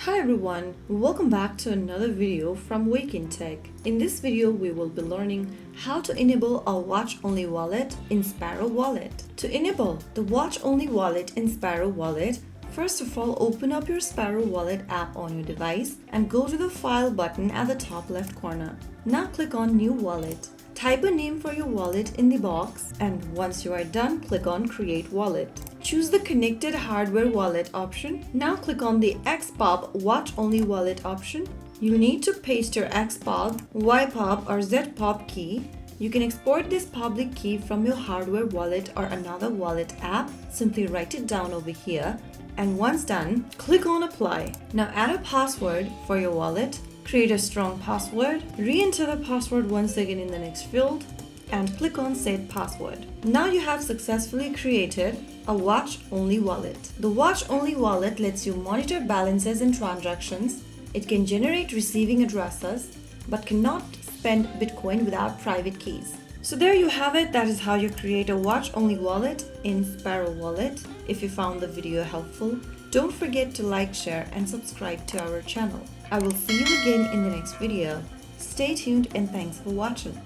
Hi everyone, welcome back to another video from Wake&Tech. In this video, we will be learning how to enable a watch-only wallet in Sparrow Wallet. To enable the watch-only wallet in Sparrow Wallet, first of all, open up your Sparrow Wallet app on your device and go to the File button at the top left corner. Now click on New Wallet. Type a name for your wallet in the box, and once you are done, click on Create Wallet. Choose the Connected Hardware Wallet option. Now click on the XPOP Watch Only Wallet option. You need to paste your XPOP, YPOP or ZPOP key. You can export this public key from your hardware wallet or another wallet app. Simply write it down over here, and once done, click on Apply. Now add a password for your wallet. Create a strong password. Re-enter the password once again in the next field and click on Set Password. Now you have successfully created a watch-only wallet. The watch-only wallet lets you monitor balances and transactions. It can generate receiving addresses but cannot spend Bitcoin without private keys. So there you have it. That is how you create a watch-only wallet in Sparrow Wallet. If you found the video helpful, don't forget to like, share and subscribe to our channel. I will see you again in the next video. Stay tuned and thanks for watching.